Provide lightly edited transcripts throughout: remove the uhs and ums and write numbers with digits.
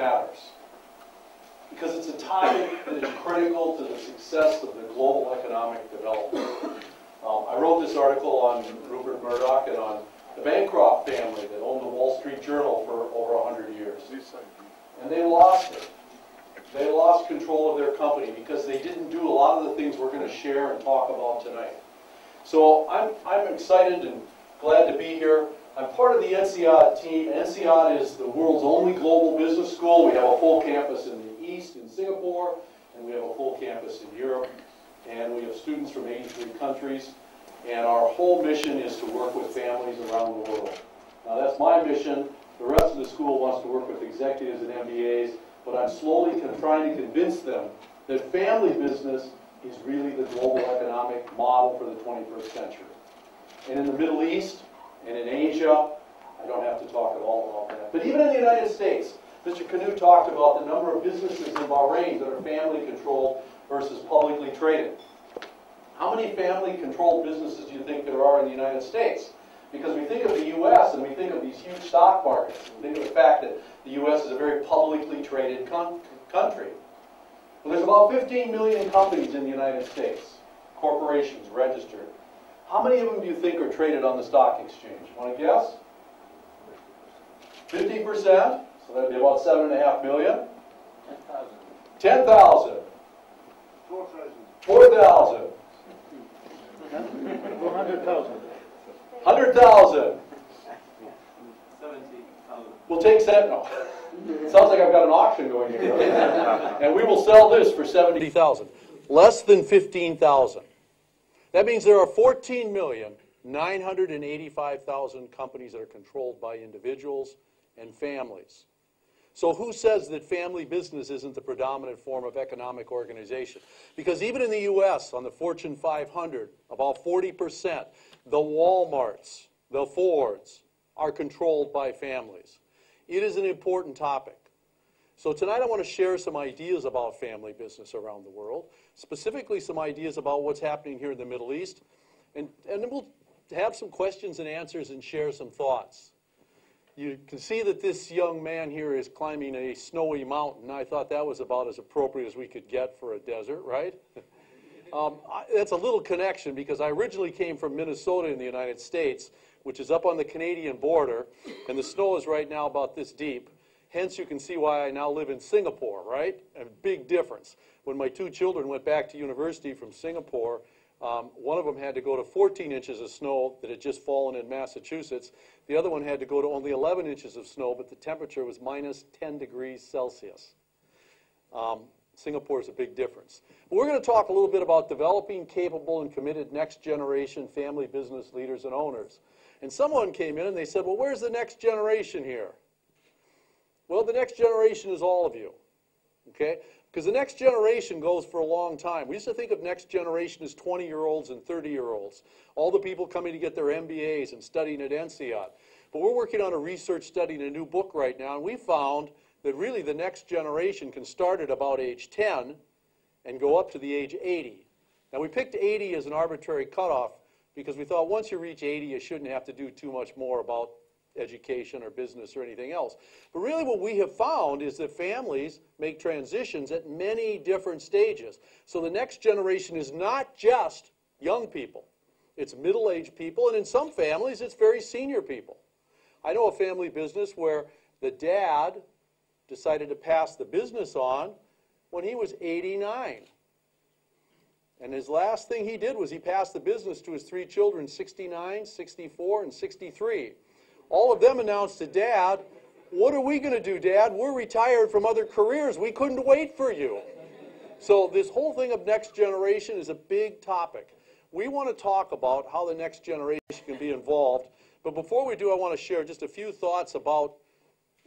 matters, because it's a topic that is critical to the success of the global economic development. I wrote this article on Rupert Murdoch and on the Bancroft family that owned the Wall Street Journal for over 100 years. And they lost it. They lost control of their company because they didn't do a lot of the things we're going to share and talk about tonight. So I'm excited and glad to be here. I'm part of the NCEAD team. NCEAD is the world's only global business school. We have a full campus in the East in Singapore, and we have a full campus in Europe. And we have students from 83 countries. And our whole mission is to work with families around the world. Now that's my mission. The rest of the school wants to work with executives and MBAs, but I'm slowly trying to convince them that family business is really the global economic model for the 21st century. And in the Middle East and in Asia, I don't have to talk at all about that. But even in the United States, Mr. Canoe talked about the number of businesses in Bahrain that are family controlled versus publicly traded. How many family-controlled businesses do you think there are in the United States? Because we think of the U.S. and we think of these huge stock markets. We think of the fact that the U.S. is a very publicly traded country. Well, there's about 15 million companies in the United States, corporations registered. How many of them do you think are traded on the stock exchange? Want to guess? 50%? So that'd be about 7.5 million. 10,000. 10,000. 4,000. 4,000. 100,000. 100,000. 70,000. We'll take Sentinel. Sounds like I've got an auction going here. And we will sell this for 70,000. Less than 15,000. That means there are 14,985,000 companies that are controlled by individuals and families. So who says that family business isn't the predominant form of economic organization? Because even in the U.S., on the Fortune 500, about 40%, the Walmarts, the Fords, are controlled by families. It is an important topic. So tonight I want to share some ideas about family business around the world, specifically some ideas about what's happening here in the Middle East, and then we'll have some questions and answers and share some thoughts. You can see that this young man here is climbing a snowy mountain. I thought that was about as appropriate as we could get for a desert, right? That's a little connection because I originally came from Minnesota in the United States, which is up on the Canadian border, and the snow is right now about this deep. Hence, you can see why I now live in Singapore, right? A big difference. When my two children went back to university from Singapore, one of them had to go to 14 inches of snow that had just fallen in Massachusetts. The other one had to go to only 11 inches of snow, but the temperature was minus 10 degrees Celsius. Singapore is a big difference. But we're going to talk a little bit about developing capable and committed next generation family business leaders and owners. And someone came in and they said, well, where's the next generation here? Well, the next generation is all of you, okay? Because the next generation goes for a long time. We used to think of next generation as 20-year-olds and 30-year-olds, all the people coming to get their MBAs and studying at NCEAD. But we're working on a research study in a new book right now, and we found that really the next generation can start at about age 10 and go up to the age 80. Now, we picked 80 as an arbitrary cutoff because we thought once you reach 80, you shouldn't have to do too much more about education or business or anything else. But really what we have found is that families make transitions at many different stages. So the next generation is not just young people. It's middle-aged people, and in some families it's very senior people. I know a family business where the dad decided to pass the business on when he was 89. And his last thing he did was he passed the business to his three children, 69, 64, and 63. All of them announced to Dad, what are we going to do, Dad? We're retired from other careers. We couldn't wait for you. So this whole thing of next generation is a big topic. We want to talk about how the next generation can be involved. But before we do, I want to share just a few thoughts about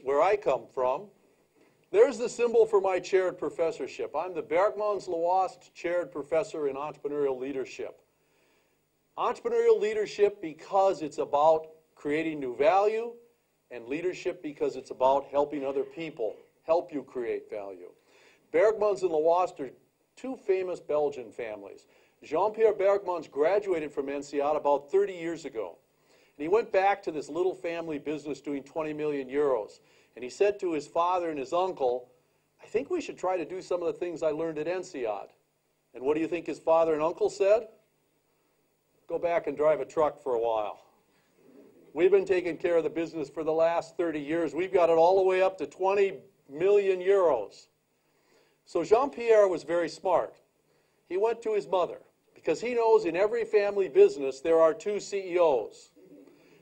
where I come from. There's the symbol for my chaired professorship. I'm the Bergmans Lhoist Chaired Professor in Entrepreneurial Leadership. Entrepreneurial leadership because it's about creating new value, and leadership because it's about helping other people help you create value. Bergmans and Lhoist are two famous Belgian families. Jean-Pierre Bergmans graduated from NCEAD about 30 years ago. And he went back to this little family business doing 20 million euros. And he said to his father and his uncle, I think we should try to do some of the things I learned at INSEAD. And what do you think his father and uncle said? Go back and drive a truck for a while. We've been taking care of the business for the last 30 years. We've got it all the way up to 20 million euros. So Jean-Pierre was very smart. He went to his mother because he knows in every family business there are two CEOs.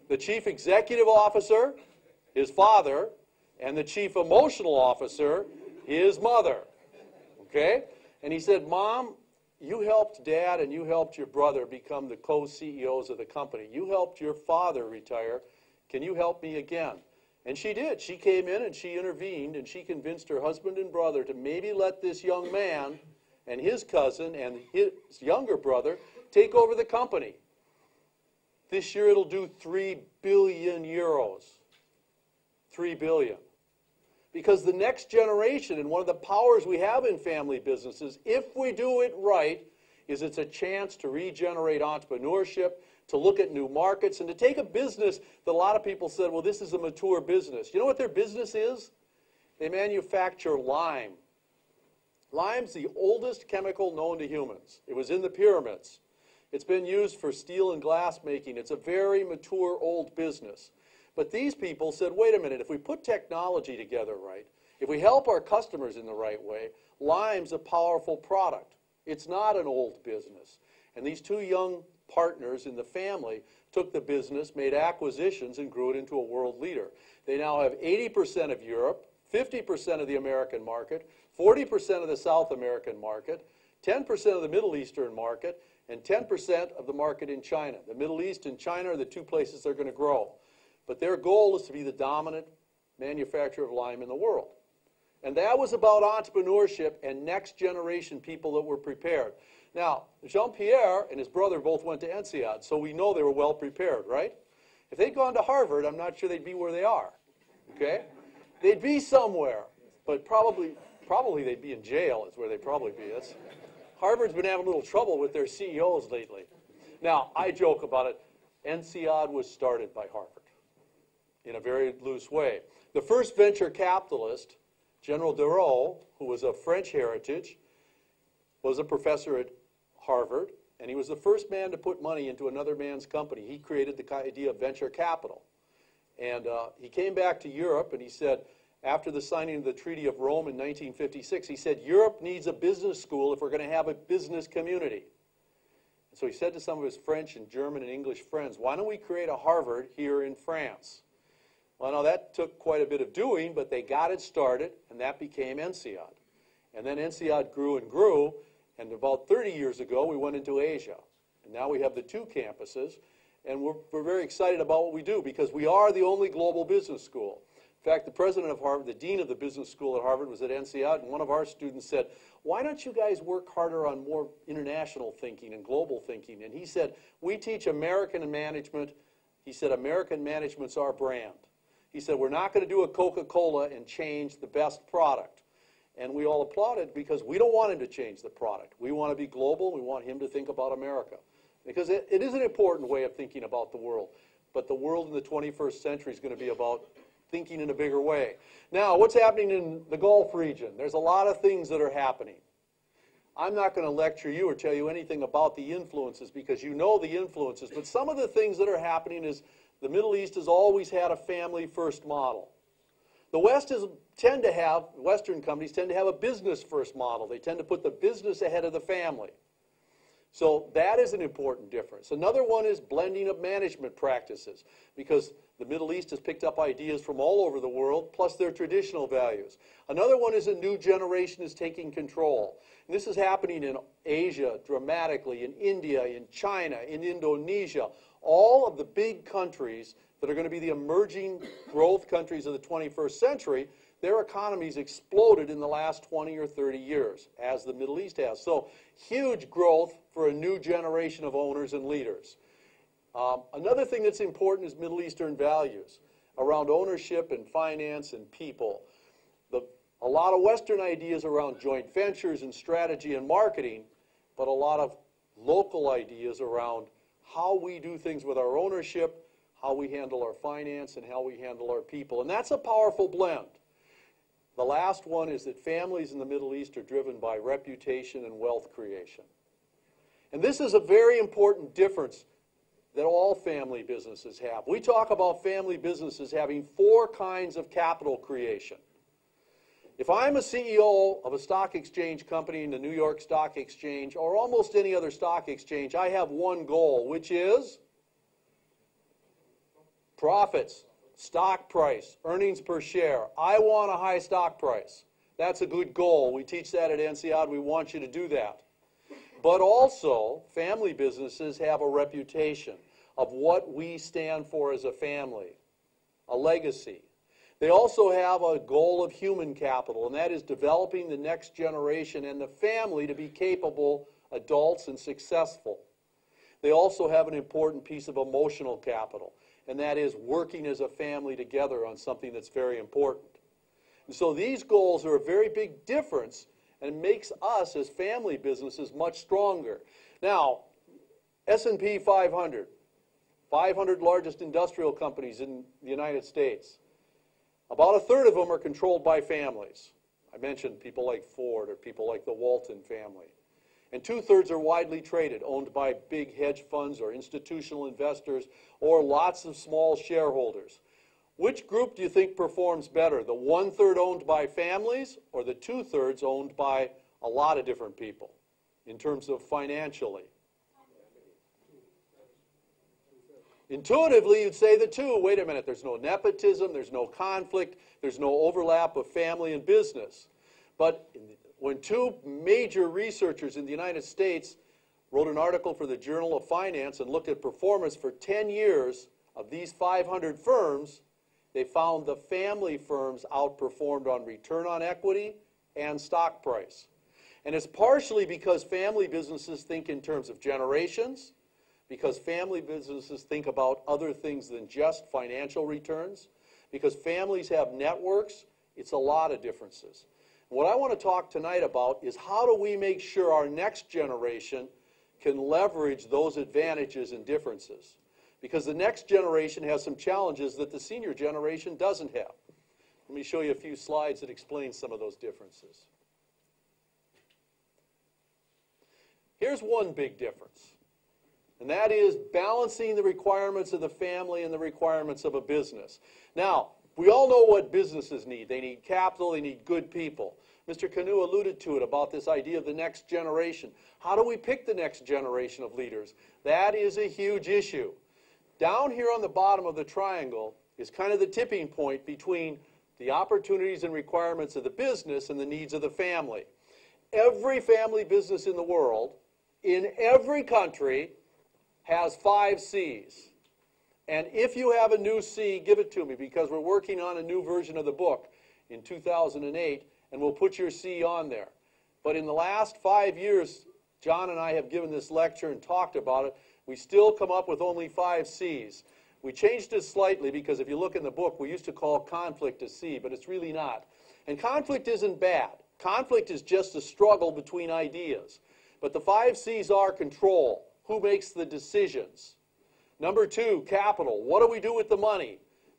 The chief executive officer, his father, and the chief emotional officer, his mother. Okay? And he said, Mom, you helped Dad and you helped your brother become the co-CEOs of the company. You helped your father retire. Can you help me again? And she did. She came in and she intervened and she convinced her husband and brother to maybe let this young man and his cousin and his younger brother take over the company. This year it'll do 3 billion euros. 3 billion. Because the next generation, and one of the powers we have in family businesses, if we do it right, is it's a chance to regenerate entrepreneurship, to look at new markets, and to take a business that a lot of people said, well, this is a mature business. You know what their business is? They manufacture lime. Lime's the oldest chemical known to humans. It was in the pyramids. It's been used for steel and glass making. It's a very mature old business. But these people said, wait a minute, if we put technology together right, if we help our customers in the right way, lime's a powerful product. It's not an old business. And these two young partners in the family took the business, made acquisitions, and grew it into a world leader. They now have 80% of Europe, 50% of the American market, 40% of the South American market, 10% of the Middle Eastern market, and 10% of the market in China. The Middle East and China are the two places they're going to grow. But their goal is to be the dominant manufacturer of lime in the world. And that was about entrepreneurship and next generation people that were prepared. Now, Jean-Pierre and his brother both went to INSEAD, so we know they were well prepared, right? If they'd gone to Harvard, I'm not sure they'd be where they are, okay? They'd be somewhere, but probably they'd be in jail is where they'd probably be. Harvard's been having a little trouble with their CEOs lately. Now, I joke about it. INSEAD was started by Harvard in a very loose way. The first venture capitalist, General Darroux, who was of French heritage, was a professor at Harvard, and he was the first man to put money into another man's company. He created the idea of venture capital. And he came back to Europe and he said, after the signing of the Treaty of Rome in 1956, he said, Europe needs a business school if we're going to have a business community. And so he said to some of his French and German and English friends, why don't we create a Harvard here in France? Well, now that took quite a bit of doing, but they got it started, and that became INSEAD. And then INSEAD grew and grew, and about 30 years ago, we went into Asia. And now we have the two campuses, and we're very excited about what we do because we are the only global business school. In fact, the president of Harvard, the dean of the business school at Harvard was at INSEAD, and one of our students said, why don't you guys work harder on more international thinking and global thinking? And he said, we teach American management. He said, American management's our brand. He said, we're not going to do a Coca-Cola and change the best product. And we all applauded because we don't want him to change the product. We want to be global. We want him to think about America. Because it is an important way of thinking about the world. But the world in the 21st century is going to be about thinking in a bigger way. Now, what's happening in the Gulf region? There's a lot of things that are happening. I'm not going to lecture you or tell you anything about the influences because you know the influences. But some of the things that are happening is the Middle East has always had a family-first model. The Western companies tend to have a business-first model. They tend to put the business ahead of the family. So that is an important difference. Another one is blending of management practices because the Middle East has picked up ideas from all over the world, plus their traditional values. Another one is a new generation is taking control. And this is happening in Asia dramatically, in India, in China, in Indonesia. All of the big countries that are going to be the emerging growth countries of the 21st century, their economies exploded in the last 20 or 30 years, as the Middle East has. So huge growth for a new generation of owners and leaders. Another thing that's important is Middle Eastern values around ownership and finance and people. A lot of Western ideas around joint ventures and strategy and marketing, but a lot of local ideas around how we do things with our ownership, how we handle our finance, and how we handle our people. And that's a powerful blend. The last one is that families in the Middle East are driven by reputation and wealth creation. And this is a very important difference that all family businesses have. We talk about family businesses having 4 kinds of capital creation. If I'm a CEO of a stock exchange company in the New York Stock Exchange or almost any other stock exchange, I have one goal, which is profits, stock price, earnings per share. I want a high stock price. That's a good goal. We teach that at NCIAD. We want you to do that. But also, family businesses have a reputation of what we stand for as a family, a legacy. They also have a goal of human capital, and that is developing the next generation and the family to be capable adults and successful. They also have an important piece of emotional capital, and that is working as a family together on something that's very important. And so these goals are a very big difference, and it makes us as family businesses much stronger. Now, S&P 500, 500 largest industrial companies in the United States. About a third of them are controlled by families. I mentioned people like Ford or people like the Walton family. And 2/3 are widely traded, owned by big hedge funds or institutional investors or lots of small shareholders. Which group do you think performs better, the 1/3 owned by families or the 2/3 owned by a lot of different people in terms of financially? Intuitively, you'd say the 2. Wait a minute, there's no nepotism, there's no conflict, there's no overlap of family and business. But when 2 major researchers in the United States wrote an article for the Journal of Finance and looked at performance for 10 years of these 500 firms, they found the family firms outperformed on return on equity and stock price. And it's partially because family businesses think in terms of generations, because family businesses think about other things than just financial returns, because families have networks. It's a lot of differences. What I want to talk tonight about is how do we make sure our next generation can leverage those advantages and differences, because the next generation has some challenges that the senior generation doesn't have. Let me show you a few slides that explain some of those differences. Here's one big difference. And that is balancing the requirements of the family and the requirements of a business. Now, we all know what businesses need. They need capital, they need good people. Mr. Canu alluded to it about this idea of the next generation. How do we pick the next generation of leaders? That is a huge issue. Down here on the bottom of the triangle is kind of the tipping point between the opportunities and requirements of the business and the needs of the family. Every family business in the world, in every country, has 5 C's. And if you have a new C, give it to me, because we're working on a new version of the book in 2008, and we'll put your C on there. But in the last 5 years, John and I have given this lecture and talked about it. We still come up with only 5 C's. We changed it slightly because if you look in the book, we used to call conflict a C, but it's really not. And conflict isn't bad. Conflict is just a struggle between ideas. But the 5 C's are control. Who makes the decisions? Number 2, capital. What do we do with the money?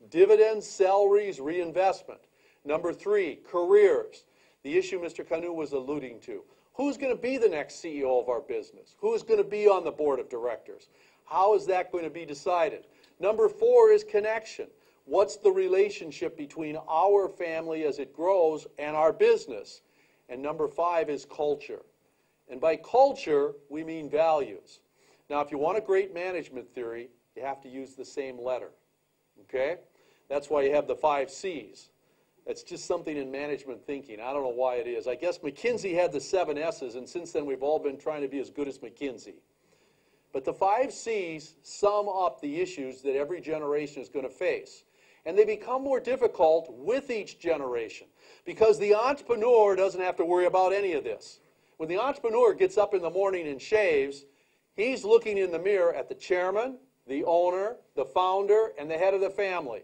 Dividends, salaries, reinvestment. Number 3, careers. The issue Mr. Canu was alluding to. Who's going to be the next CEO of our business? Who's going to be on the board of directors? How is that going to be decided? Number 4 is connection. What's the relationship between our family as it grows and our business? And number 5 is culture. And by culture, we mean values. Now, if you want a great management theory, you have to use the same letter, okay? That's why you have the 5 C's. That's just something in management thinking. I don't know why it is. I guess McKinsey had the 7 S's, and since then we've all been trying to be as good as McKinsey. But the 5 C's sum up the issues that every generation is going to face. And they become more difficult with each generation, because the entrepreneur doesn't have to worry about any of this. When the entrepreneur gets up in the morning and shaves, he's looking in the mirror at the chairman, the owner, the founder, and the head of the family.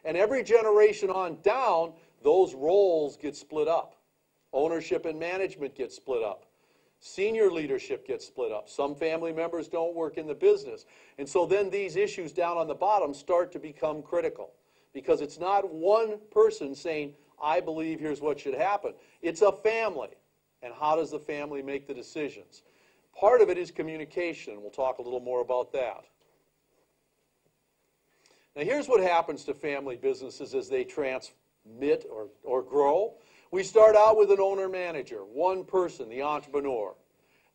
And every generation on down, those roles get split up. Ownership and management get split up. Senior leadership gets split up. Some family members don't work in the business. And so then these issues down on the bottom start to become critical, because it's not one person saying, I believe here's what should happen. It's a family. And how does the family make the decisions? Part of it is communication. We'll talk a little more about that. Now here's what happens to family businesses as they transmit or grow. We start out with an owner-manager, one person, the entrepreneur.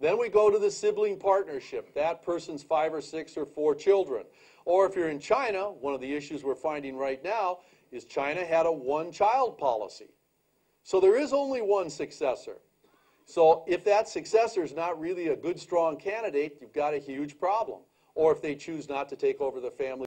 Then we go to the sibling partnership. That person's 5 or 6 or 4 children. Or if you're in China, one of the issues we're finding right now is China had a one-child policy. So there is only one successor. So if that successor is not really a good, strong candidate, you've got a huge problem. Or if they choose not to take over the family